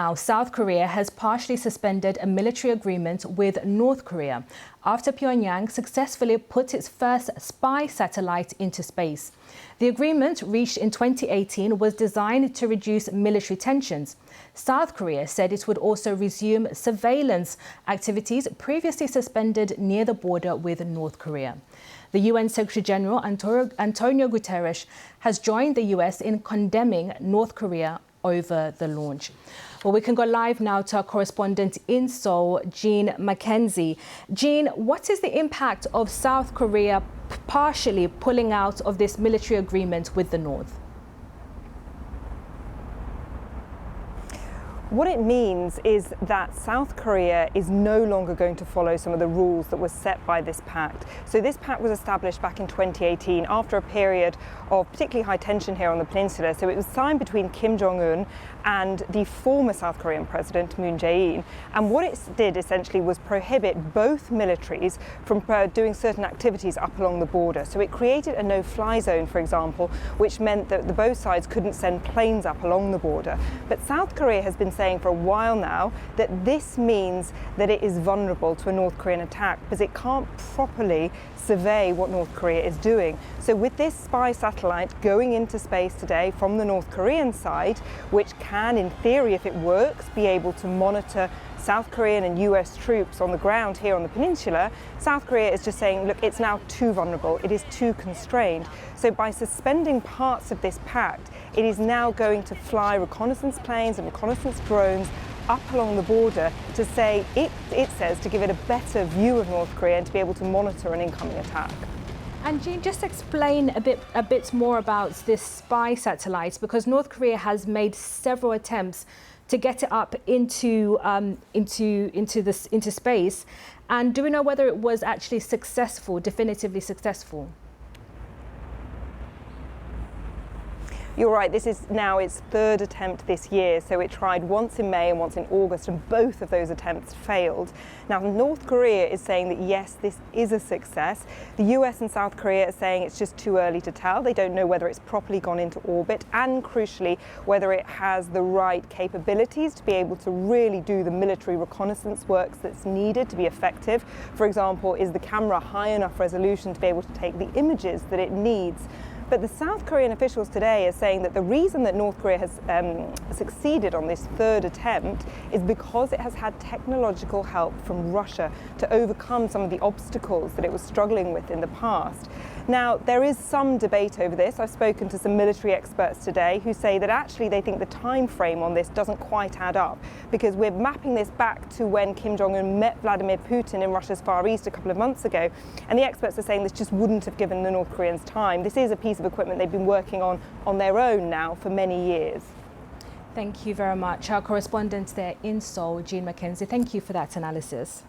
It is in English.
now, South Korea has partially suspended a military agreement with North Korea after Pyongyang successfully put its first spy satellite into space. The agreement, reached in 2018, was designed to reduce military tensions. South Korea said it would also resume surveillance activities previously suspended near the border with North Korea. The UN Secretary-General Antonio Guterres has joined the US in condemning North Korea over the launch. Well, we can go live now to our correspondent in Seoul, Jean Mackenzie. Jean, what is the impact of South Korea partially pulling out of this military agreement with the North? What it means is that South Korea is no longer going to follow some of the rules that were set by this pact. So this pact was established back in 2018 after a period of particularly high tension here on the peninsula. So it was signed between Kim Jong and the former South Korean president, Moon Jae-in. And what it did essentially was prohibit both militaries from doing certain activities up along the border. So it created a no-fly zone, for example, which meant that both sides couldn't send planes up along the border. But South Korea has been saying for a while now that this means that it is vulnerable to a North Korean attack because it can't properly survey what North Korea is doing. So with this spy satellite going into space today from the North Korean side, which can, in theory, if it works, be able to monitor South Korean and US troops on the ground here on the peninsula, South Korea is just saying, look, it's now too vulnerable, it is too constrained. So by suspending parts of this pact, it is now going to fly reconnaissance planes and reconnaissance drones up along the border to say, it says, to give it a better view of North Korea and to be able to monitor an incoming attack. And Jean, just explain a bit more about this spy satellite, because North Korea has made several attempts to get it up into space. And do we know whether it was actually successful, definitively successful? You're right, this is now its third attempt this year. So it tried once in May and once in August, and both of those attempts failed. Now, North Korea is saying that yes, this is a success. The US and South Korea are saying it's just too early to tell. They don't know whether it's properly gone into orbit and, crucially, whether it has the right capabilities to be able to really do the military reconnaissance works that's needed to be effective. For example, is the camera high enough resolution to be able to take the images that it needs? But the South Korean officials today are saying that the reason that North Korea has succeeded on this third attempt is because it has had technological help from Russia to overcome some of the obstacles that it was struggling with in the past. Now, there is some debate over this. I've spoken to some military experts today who say that actually they think the time frame on this doesn't quite add up, because we're mapping this back to when Kim Jong met Vladimir Putin in Russia's Far East a couple of months ago. And the experts are saying this just wouldn't have given the North Koreans time. This is a piece of equipment they've been working on their own now for many years. Thank you very much. Our correspondent there in Seoul, Jean Mackenzie, thank you for that analysis.